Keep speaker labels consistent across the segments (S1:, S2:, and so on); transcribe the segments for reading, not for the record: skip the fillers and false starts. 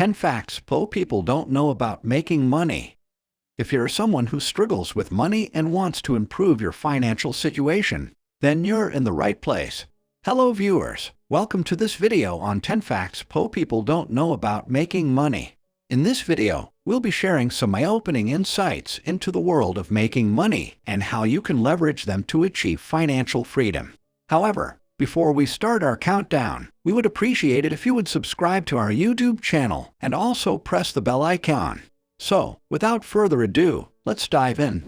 S1: 10 facts poor people don't know about making money. If you're someone who struggles with money and wants to improve your financial situation, then you're in the right place. Hello viewers, welcome to this video on 10 facts poor people don't know about making money. In this video, we'll be sharing some eye-opening insights into the world of making money and how you can leverage them to achieve financial freedom. However, before we start our countdown, we would appreciate it if you would subscribe to our YouTube channel and also press the bell icon. So, without further ado, let's dive in.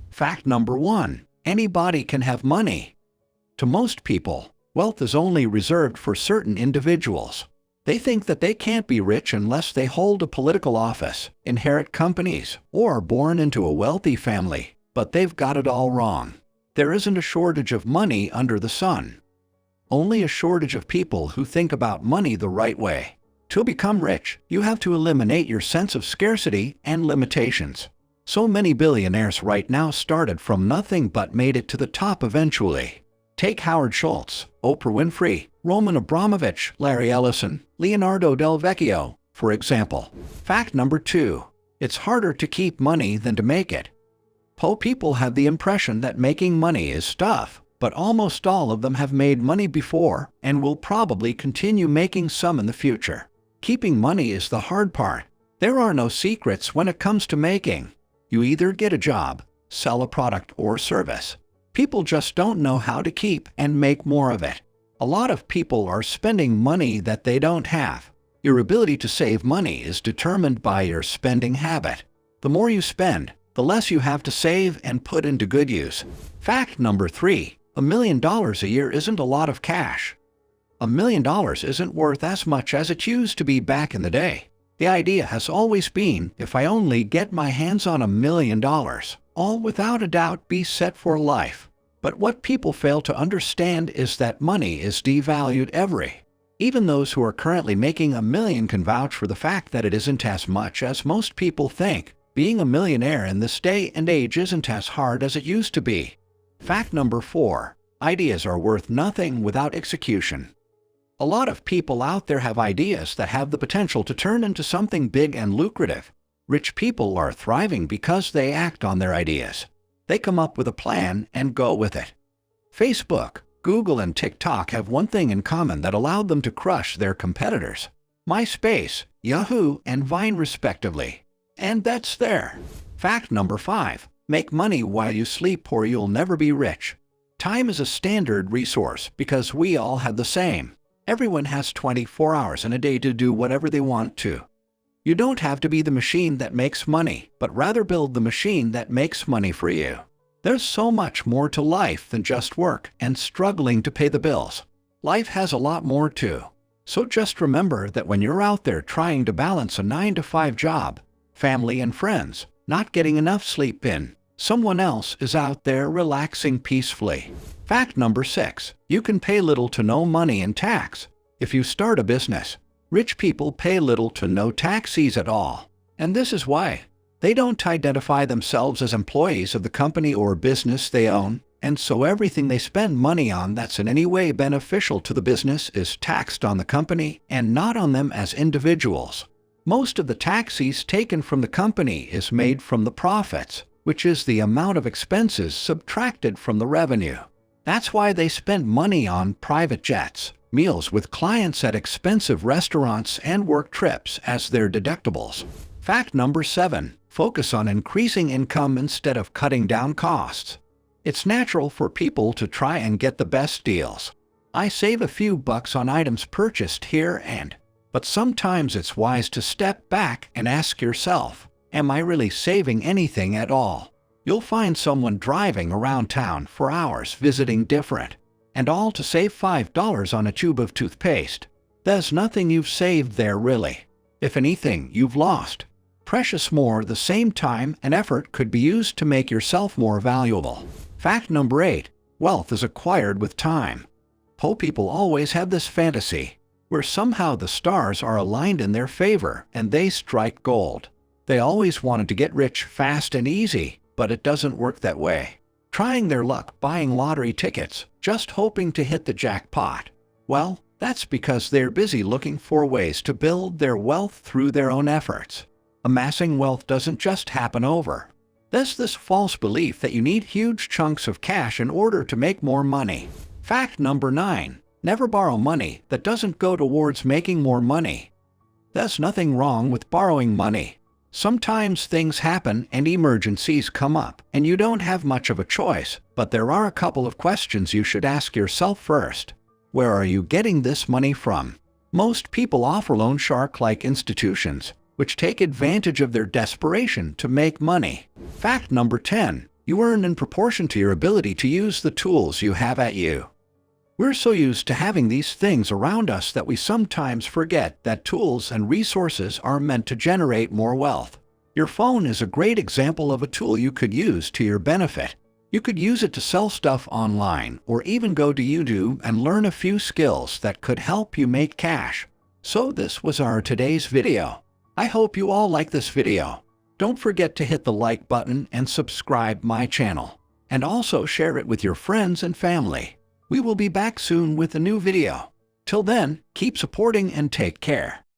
S1: Fact number 1. Anybody can have money. To most people, wealth is only reserved for certain individuals. They think that they can't be rich unless they hold a political office, inherit companies, or are born into a wealthy family. But they've got it all wrong. There isn't a shortage of money under the sun. Only a shortage of people who think about money the right way. To become rich, you have to eliminate your sense of scarcity and limitations. So many billionaires right now started from nothing but made it to the top eventually. Take Howard Schultz, Oprah Winfrey, Roman Abramovich, Larry Ellison, Leonardo Del Vecchio, for example. Fact number 2. It's harder to keep money than to make it. Poor people have the impression that making money is tough, but almost all of them have made money before and will probably continue making some in the future. Keeping money is the hard part. There are no secrets when it comes to making. You either get a job, sell a product or service. People just don't know how to keep and make more of it. A lot of people are spending money that they don't have. Your ability to save money is determined by your spending habit. The more you spend, the less you have to save and put into good use. Fact number 3. $1 million a year isn't a lot of cash. $1 million isn't worth as much as it used to be back in the day. The idea has always been, if I only get my hands on $1 million, I'll without a doubt be set for life. But what people fail to understand is that money is devalued Even those who are currently making $1 million can vouch for the fact that it isn't as much as most people think. Being a millionaire in this day and age isn't as hard as it used to be. Fact number 4. Ideas are worth nothing without execution. A lot of people out there have ideas that have the potential to turn into something big and lucrative. Rich people are thriving because they act on their ideas. They come up with a plan and go with it. Facebook, Google, and TikTok have one thing in common that allowed them to crush their competitors: MySpace, Yahoo, and Vine respectively. And that's there. Fact number 5. Make money while you sleep or you'll never be rich. Time is a standard resource because we all have the same. Everyone has 24 hours in a day to do whatever they want to. You don't have to be the machine that makes money, but rather build the machine that makes money for you. There's so much more to life than just work and struggling to pay the bills. Life has a lot more too. So just remember that when you're out there trying to balance a 9-to-5 job, family and friends, not getting enough sleep in, someone else is out there relaxing peacefully. Fact number 6. You can pay little to no money in tax. If you start a business, rich people pay little to no taxes at all. And this is why. They don't identify themselves as employees of the company or business they own, and so everything they spend money on that's in any way beneficial to the business is taxed on the company and not on them as individuals. Most of the taxes taken from the company is made from the profits, which is the amount of expenses subtracted from the revenue. That's why they spend money on private jets, meals with clients at expensive restaurants, and work trips as their deductibles. Fact number 7. Focus on increasing income instead of cutting down costs. It's natural for people to try and get the best deals. I save a few bucks on items purchased here and but sometimes it's wise to step back and ask yourself, am I really saving anything at all? You'll find someone driving around town for hours visiting different, and all to save $5 on a tube of toothpaste. There's nothing you've saved there really. If anything, you've lost precious more. The same time and effort could be used to make yourself more valuable. Fact number 8. Wealth is acquired with time. Poor people always have this fantasy where somehow the stars are aligned in their favor and they strike gold. They always wanted to get rich fast and easy, but it doesn't work that way. Trying their luck buying lottery tickets, just hoping to hit the jackpot. Well, That's because they're busy looking for ways to build their wealth through their own efforts. Amassing wealth doesn't just happen over. There's this false belief that you need huge chunks of cash in order to make more money. Fact number 9. Never borrow money that doesn't go towards making more money. There's nothing wrong with borrowing money. Sometimes things happen and emergencies come up, and you don't have much of a choice, but there are a couple of questions you should ask yourself first. Where are you getting this money from? Most people offer loan shark-like institutions, which take advantage of their desperation to make money. Fact number 10. You earn in proportion to your ability to use the tools you have at you. We're so used to having these things around us that we sometimes forget that tools and resources are meant to generate more wealth. Your phone is a great example of a tool you could use to your benefit. You could use it to sell stuff online or even go to YouTube and learn a few skills that could help you make cash. So this was our today's video. I hope you all like this video. Don't forget to hit the like button and subscribe my channel. And also share it with your friends and family. We will be back soon with a new video. Till then, keep supporting and take care.